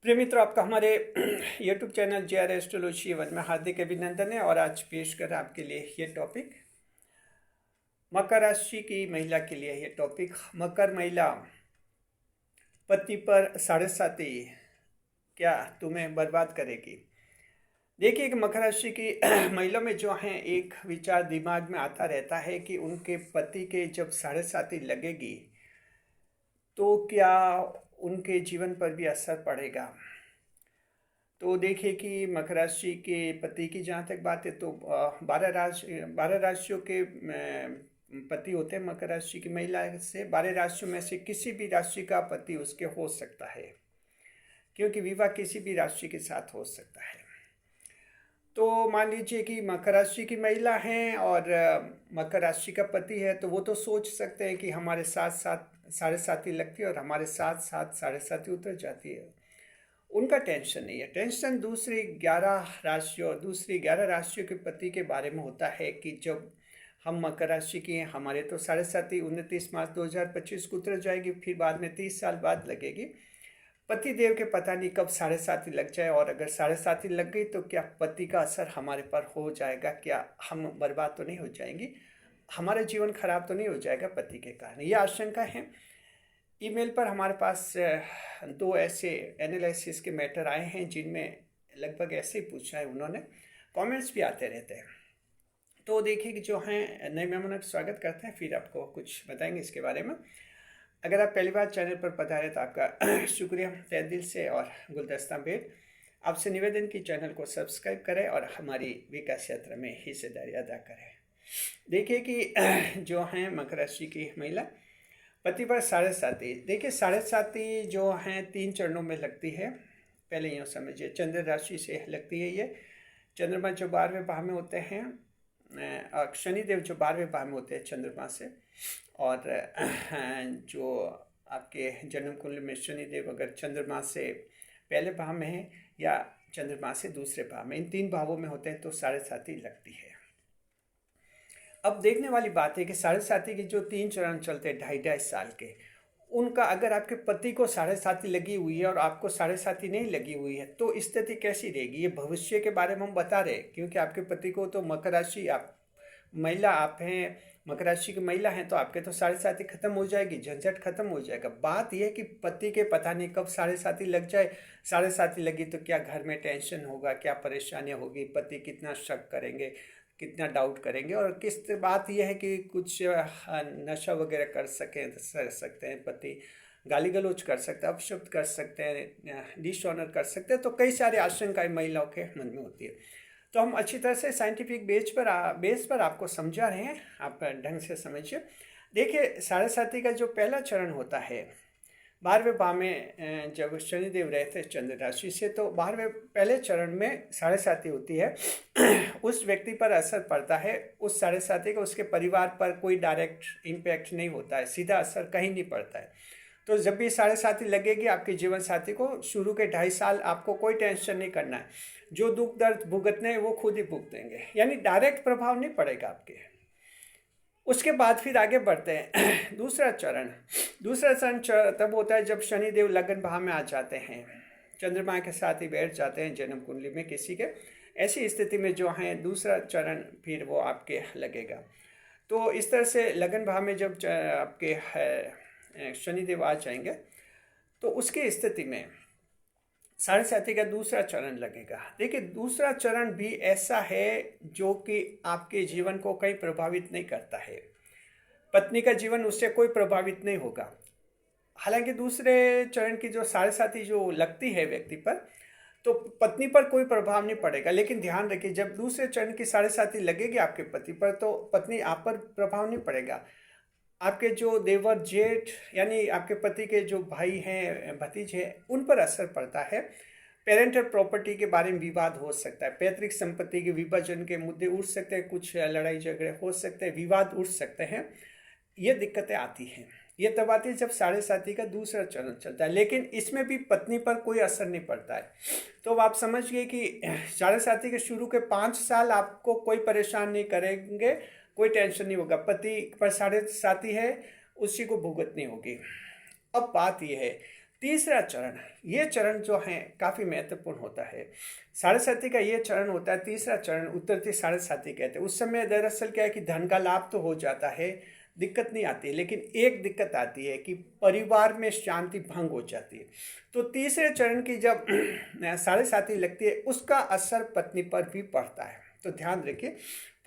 प्रिय मित्रों, आपका हमारे YouTube channel J are astrology one में हार्दिक अभिनंदन है। और आज पेश कर आपके लिए ये टॉपिक मकर राशि की महिला के लिए। ये टॉपिक मकर महिला, पति पर साढ़े साती क्या तुम्हें बर्बाद करेगी। देखिए कि मकर राशि की महिला में जो है एक विचार दिमाग में आता रहता है कि उनके पति के जब साढ़े साती लगेगी तो क्या उनके जीवन पर भी असर पड़ेगा। तो देखिए कि मकर राशि के पति की जहाँ तक बात है तो 12 राशियों के पति होते हैं। मकर राशि की महिला से 12 राशियों में से किसी भी राशि का पति उसके हो सकता है, क्योंकि विवाह किसी भी राशि के साथ हो सकता है। तो मान लीजिए कि मकर राशि की महिला हैं और मकर राशि का पति है, तो वो तो सोच सकते हैं कि हमारे साथ साथ साढ़े साती लगती है और हमारे साथ साथ साढ़े साती उतर जाती है। उनका टेंशन नहीं है। टेंशन दूसरी 11 राशियों के पति के बारे में होता है कि जब हम मकर राशि की हैं, हमारे तो साढ़े साती 29 मार्च 2025 को उतर जाएगी, फिर बाद में 30 साल बाद लगेगी। पति देव के पता नहीं कब साढ़े साती लग जाए, और अगर साढ़े साती लग गई तो क्या पति का असर हमारे पर हो जाएगा, क्या हम बर्बाद तो नहीं हो जाएंगी, हमारा जीवन खराब तो नहीं हो जाएगा पति के कारण। यह आशंका है। ईमेल पर हमारे पास 2 ऐसे एनालिसिस के मैटर आए हैं जिनमें लगभग ऐसे ही पूछा है उन्होंने। कमेंट्स भी आते रहते हैं। तो देखिए कि जो हैं नए मेहमानों का स्वागत करते हैं, फिर आपको कुछ बताएंगे इसके बारे में। अगर आप पहली बार चैनल पर पधारे तो आपका शुक्रिया तहे दिल से और गुलदस्ता भेंट। आपसे निवेदन की चैनल को सब्सक्राइब करें और हमारी विकास यात्रा में हिस्सेदारी अदा करें। देखिए कि जो हैं मकर राशि की महिला, पति पर साढ़े साती। देखिए साढ़े साती जो हैं 3 चरणों में लगती है। पहले यूँ समझिए, चंद्र राशि से लगती है ये। चंद्रमा जो 12वें भाव में होते हैं, शनिदेव जो 12वें भाव में होते हैं चंद्रमा से, और जो आपके जन्म कुंडली में शनिदेव अगर चंद्रमा से पहले भाव में है या चंद्रमा से दूसरे भाव में, इन 3 भावों में होते हैं तो साढ़े साती लगती है। अब देखने वाली बात है कि साढ़े साती के जो 3 चरण चलते हैं 2.5 साल के, उनका अगर आपके पति को साढ़े साती लगी हुई है और आपको साढ़े साती नहीं लगी हुई है तो स्थिति कैसी रहेगी। ये भविष्य के बारे में हम बता रहे हैं, क्योंकि आपके पति को तो मकर राशि, आप महिला, आप हैं मकर राशि की महिला हैं, तो आपके तो साढ़े साती खत्म हो जाएगी, झंझट खत्म हो जाएगा। बात यह है कि पति के पता नहीं कब साढ़े साती लग जाए। साढ़े साती लगी तो क्या घर में टेंशन होगा, क्या परेशानियाँ होगी, पति कितना शक करेंगे, कितना डाउट करेंगे। और किस बात यह है कि कुछ नशा वगैरह कर सकते हैं पति, गाली गलौज कर सकते हैं, अपशब्द कर सकते हैं, डिसऑनर कर सकते हैं। तो कई सारी आशंकाएं महिलाओं के मन में होती है। तो हम अच्छी तरह से साइंटिफिक बेस पर आपको समझा रहे हैं, आप ढंग से समझिए। देखिए साढ़े साती का जो पहला चरण होता है 12वें भाव में, जब शनिदेव रहते हैं चंद्र राशि से, तो 12वें पहले चरण में साढ़े साती होती है। उस व्यक्ति पर असर पड़ता है उस साढ़े साती का, उसके परिवार पर कोई डायरेक्ट इम्पैक्ट नहीं होता है, सीधा असर कहीं नहीं पड़ता है। तो जब भी साढ़े साती लगेगी आपके जीवन साथी को, शुरू के 2.5 साल आपको कोई टेंशन नहीं करना है। जो दुख दर्द भुगतने हैं वो खुद ही भुगतेंगे, यानी डायरेक्ट प्रभाव नहीं पड़ेगा आपके। उसके बाद फिर आगे बढ़ते हैं। दूसरा चरण तब होता है जब शनिदेव लगन भाव में आ जाते हैं, चंद्रमा के साथ ही बैठ जाते हैं जन्म कुंडली में किसी के। ऐसी स्थिति में जो है दूसरा चरण फिर वो आपके लगेगा। तो इस तरह से लगन भाव में जब आपके शनिदेव आ जाएंगे तो उसकी स्थिति में साढ़े साती का दूसरा चरण लगेगा। देखिए दूसरा चरण भी ऐसा है जो कि आपके जीवन को कहीं प्रभावित नहीं करता है, पत्नी का जीवन उससे कोई प्रभावित नहीं होगा। हालांकि दूसरे चरण की जो साढ़े साती जो लगती है व्यक्ति पर, तो पत्नी पर कोई प्रभाव नहीं पड़ेगा। लेकिन ध्यान रखिए, जब दूसरे चरण की साढ़े साती लगेगी आपके पति पर तो पत्नी आप पर प्रभाव नहीं पड़ेगा। आपके जो देवर जेठ, यानी आपके पति के जो भाई हैं, भतीजे हैं, उन पर असर पड़ता है। पेरेंटल प्रॉपर्टी के बारे में विवाद हो सकता है, पैतृक संपत्ति के विभाजन के मुद्दे उठ सकते हैं, कुछ लड़ाई झगड़े हो सकते हैं, विवाद उठ सकते हैं। ये दिक्कतें आती हैं। ये तब आती है जब साढ़े साती का दूसरा चरण चलता है, लेकिन इसमें भी पत्नी पर कोई असर नहीं पड़ता है। तो अब आप समझ गए कि साढ़े साती के शुरू के 5 साल आपको कोई परेशान नहीं करेंगे, कोई टेंशन नहीं होगा। पति पर साढ़े साती है, उसी को भुगतनी होगी। अब बात यह है तीसरा चरण, ये चरण जो है काफ़ी महत्वपूर्ण होता है। साढ़े साथी का ये चरण होता है तीसरा चरण, उत्तरती साढ़े साथी कहते हैं। उस समय दरअसल क्या है कि धन का लाभ तो हो जाता है, दिक्कत नहीं आती है, लेकिन एक दिक्कत आती है कि परिवार में शांति भंग हो जाती है। तो तीसरे चरण की जब साढ़े साथी लगती है, उसका असर पत्नी पर भी पड़ता है। तो ध्यान रखिए,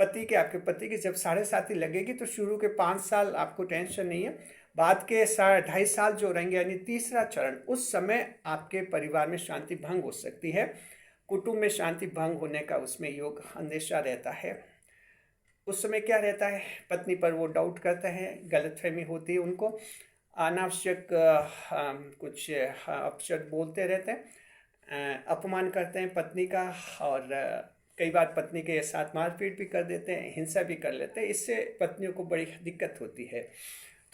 आपके पति की जब साढ़े साथी लगेगी तो शुरू के 5 साल आपको टेंशन नहीं है, बाद के 2.5 साल जो रहेंगे यानी तीसरा चरण, उस समय आपके परिवार में शांति भंग हो सकती है, कुटुंब में शांति भंग होने का उसमें योग अंदेशा रहता है। उस समय क्या रहता है, पत्नी पर वो डाउट करते हैं, गलतफहमी होती है उनको, अनावश्यक कुछ अपशब्द बोलते रहते हैं, अपमान करते हैं पत्नी का, और कई बार पत्नी के साथ मारपीट भी कर देते हैं, हिंसा भी कर लेते हैं। इससे पत्नियों को बड़ी दिक्कत होती है।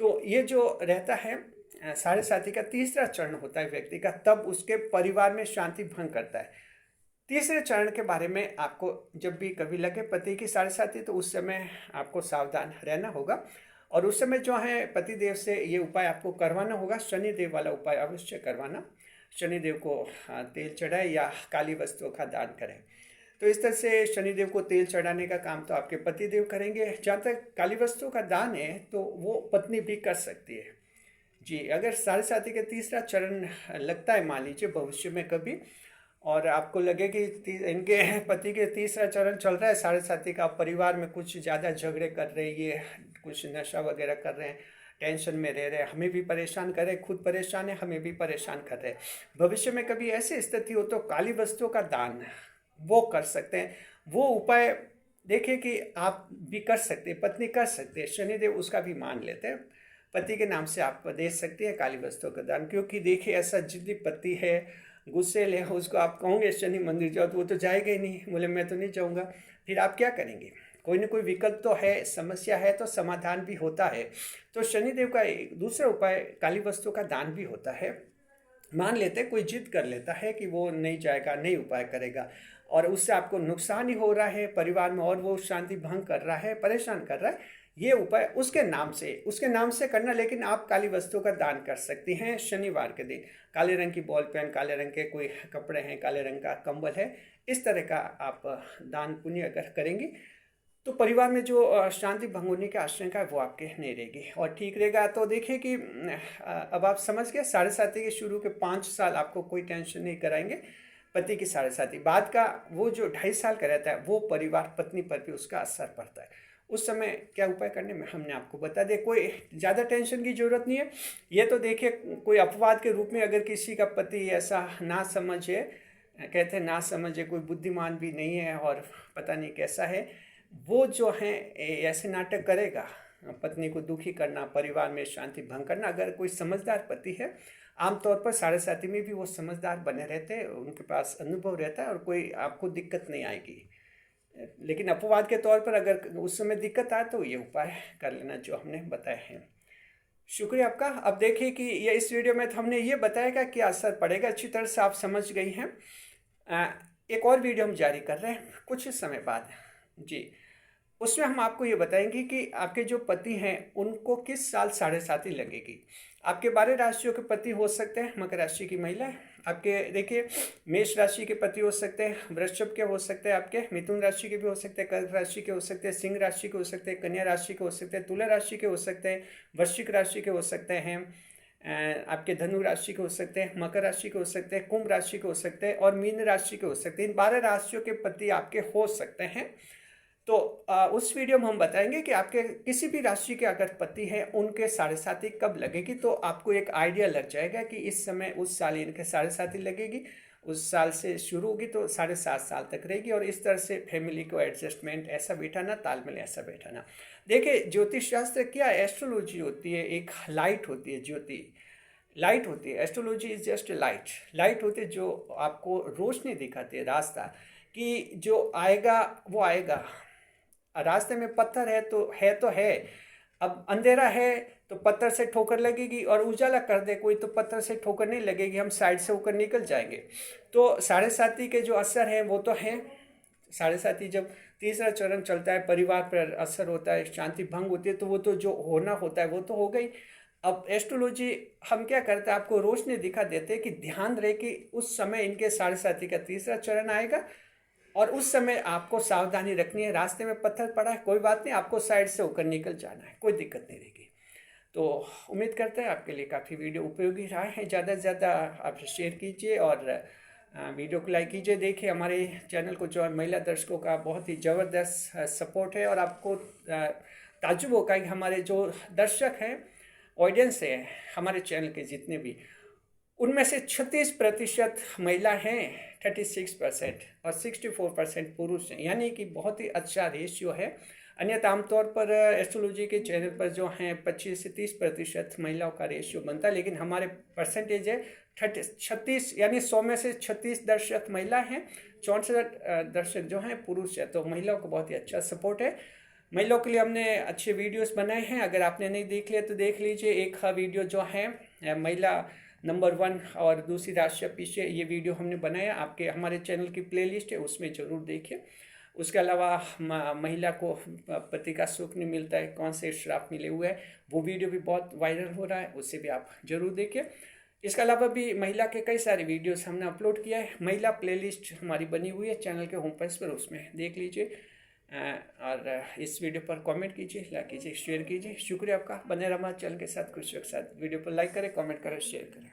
तो ये जो रहता है साढ़े साथी का तीसरा चरण होता है व्यक्ति का, तब उसके परिवार में शांति भंग करता है। तीसरे चरण के बारे में आपको जब भी कभी लगे पति की साढ़े साथी, तो उस समय आपको सावधान रहना होगा। और उस समय जो है पतिदेव से ये उपाय आपको करवाना होगा, शनिदेव वाला उपाय अवश्य करवाना। शनिदेव को तेल चढ़ाए या काली वस्तुओं का दान करें। तो इस तरह से शनिदेव को तेल चढ़ाने का काम तो आपके पतिदेव करेंगे। जहाँ तक काली वस्तुओं का दान है तो वो पत्नी भी कर सकती है जी। अगर साढ़े साथी का तीसरा चरण लगता है मान लीजिए भविष्य में कभी, और आपको लगे कि इनके पति के तीसरा चरण चल रहा है साढ़े साथी का, परिवार में कुछ ज़्यादा झगड़े कर रहे हैं, ये कुछ नशा वगैरह कर रहे हैं, टेंशन में रह रहे हैं, हमें भी परेशान कर रहे हैं, खुद परेशान है, हमें भी परेशान कर रहे हैं, भविष्य में कभी ऐसी स्थिति हो तो काली वस्तुओं का दान वो कर सकते हैं। वो उपाय देखिए कि आप भी कर सकते हैं, पत्नी कर सकते हैं, शनिदेव उसका भी मान लेते हैं। पति के नाम से आप दे सकती है काली वस्तुओं का दान, क्योंकि देखिए ऐसा जिद्दी पति है, गुस्सेल है, उसको आप कहोगे शनि मंदिर जाओ तो वो तो जाएगा ही नहीं, बोले मैं तो नहीं जाऊँगा। फिर आप क्या करेंगे? कोई ना कोई विकल्प तो है, समस्या है तो समाधान भी होता है। तो शनिदेव का एक दूसरा उपाय काली वस्तु का दान भी होता है। मान लेते कोई जिद कर लेता है कि वो नहीं जाएगा, नहीं उपाय करेगा, और उससे आपको नुकसान ही हो रहा है परिवार में, और वो शांति भंग कर रहा है, परेशान कर रहा है, ये उपाय उसके नाम से करना। लेकिन आप काली वस्तु का दान कर सकती हैं शनिवार के दिन। काले रंग की बॉल पेन, काले रंग के कोई कपड़े हैं, काले रंग का कंबल है, इस तरह का आप दान पुण्य अगर करेंगी तो परिवार में जो शांति भंग होने की आशंका है वो आपके नहीं रहेगी और ठीक रहेगा। तो देखिए कि अब आप समझ गए, साढ़े साथी के शुरू के 5 साल आपको कोई टेंशन नहीं कराएंगे पति की साढ़े साथी। बाद का वो जो 2.5 साल का रहता है वो परिवार पत्नी पर भी उसका असर पड़ता है। उस समय क्या उपाय करने में हमने आपको बता दिया, कोई ज़्यादा टेंशन की ज़रूरत नहीं है। ये तो देखिए कोई अपवाद के रूप में अगर किसी का पति ऐसा ना समझे, कहते हैं ना समझे, कोई बुद्धिमान भी नहीं है और पता नहीं कैसा है, वो जो है ऐसे नाटक करेगा, पत्नी को दुखी करना, परिवार में शांति भंग करना। अगर कोई समझदार पति है, आमतौर पर साढ़े साथी में भी वो समझदार बने रहते हैं, उनके पास अनुभव रहता है और कोई आपको दिक्कत नहीं आएगी। लेकिन अपवाद के तौर पर अगर उस समय दिक्कत आए तो ये उपाय कर लेना जो हमने बताए हैं। शुक्रिया आपका। अब देखिए कि ये इस वीडियो में तो हमने ये बताया कि क्या असर पड़ेगा, अच्छी तरह से आप समझ गई हैं। एक और वीडियो हम जारी कर रहे हैं कुछ समय बाद जी, उसमें हम आपको ये बताएंगे कि आपके जो पति हैं उनको किस साल साढ़े साथी लगेगी। आपके 12 राशियों के पति हो सकते हैं, मकर राशि की महिला है आपके, देखिए मेष राशि के पति हो सकते हैं, वृषभ के हो सकते हैं, आपके मिथुन राशि के भी हो सकते हैं, कर्क राशि के हो सकते हैं, सिंह राशि के हो सकते हैं, कन्या राशि के हो सकते हैं, तुला राशि के हो सकते हैं, वृश्चिक राशि के हो सकते हैं, आपके धनु राशि के हो सकते हैं, मकर राशि के हो सकते हैं, कुंभ राशि के हो सकते हैं और मीन राशि के हो सकते हैं। इन 12 राशियों के पति आपके हो सकते हैं। तो उस वीडियो में हम बताएंगे कि आपके किसी भी राशि के अगर पति हैं उनके साढ़े साथी कब लगेगी, तो आपको एक आइडिया लग जाएगा कि इस समय उस साल इनके साढ़े साथी लगेगी, उस साल से शुरू होगी तो 7.5 साल तक रहेगी। और इस तरह से फैमिली को एडजस्टमेंट ऐसा बैठाना, तालमेल ऐसा बैठाना। देखिए ज्योतिष शास्त्र क्या, एस्ट्रोलॉजी होती है, एक लाइट होती है, ज्योति लाइट होती है। एस्ट्रोलॉजी इज जस्ट लाइट होती है जो आपको रोशनी दिखाती है, रास्ता कि जो आएगा वो आएगा। रास्ते में पत्थर है तो है, अब अंधेरा है तो पत्थर से ठोकर लगेगी, और उजाला कर दे कोई तो पत्थर से ठोकर नहीं लगेगी, हम साइड से होकर निकल जाएंगे। तो साढ़े साथी के जो असर हैं वो तो हैं। साढ़े साथी जब तीसरा चरण चलता है, परिवार पर असर होता है, शांति भंग होती है, तो वो तो जो होना होता है वो तो हो गई। अब एस्ट्रोलॉजी हम क्या करते हैं, आपको रोशनी दिखा देते हैं कि ध्यान रहे कि उस समय इनके साढ़े साथी का तीसरा चरण आएगा और उस समय आपको सावधानी रखनी है। रास्ते में पत्थर पड़ा है, कोई बात नहीं, आपको साइड से होकर निकल जाना है, कोई दिक्कत नहीं रहेगी। तो उम्मीद करते हैं आपके लिए काफ़ी वीडियो उपयोगी रहा है। ज़्यादा से ज़्यादा आप शेयर कीजिए और वीडियो को लाइक कीजिए। देखिए हमारे चैनल को जो है महिला दर्शकों का बहुत ही ज़बरदस्त सपोर्ट है और आपको ताज्जुब होगा कि हमारे जो दर्शक हैं, ऑडियंस है हमारे चैनल के जितने भी, उनमें से 36% महिला हैं, 36% और 64% पुरुष हैं, यानी कि बहुत ही अच्छा रेशियो है। अन्यथा आमतौर पर एस्ट्रोलॉजी के चैनल पर जो हैं 25 से 30% महिलाओं का रेशियो बनता है, लेकिन हमारे परसेंटेज है 36, यानी 100 में से 36 दर्शक महिला हैं, 64 दर्शक जो हैं पुरुष है। तो महिलाओं को बहुत ही अच्छा सपोर्ट है। महिलाओं के लिए हमने अच्छे वीडियोस बनाए हैं, अगर आपने नहीं देख लिया तो देख लीजिए। एक वीडियो जो है महिला नंबर 1 और दूसरी राशि पीछे, ये वीडियो हमने बनाया, आपके हमारे चैनल की प्लेलिस्ट है उसमें ज़रूर देखिए। उसके अलावा महिला को पति का सुख नहीं मिलता है, कौन से श्राप मिले हुए हैं, वो वीडियो भी बहुत वायरल हो रहा है, उसे भी आप जरूर देखिए। इसके अलावा भी महिला के कई सारे वीडियोस हमने अपलोड किया है, महिला प्लेलिस्ट हमारी बनी हुई है चैनल के होम पेज पर, उसमें देख लीजिए। और इस वीडियो पर कमेंट कीजिए, लाइक कीजिए, शेयर कीजिए। शुक्रिया आपका, बने रहा हमारे चैनल के साथ, खुशियों के साथ। वीडियो पर लाइक करें, कमेंट करें, शेयर करें।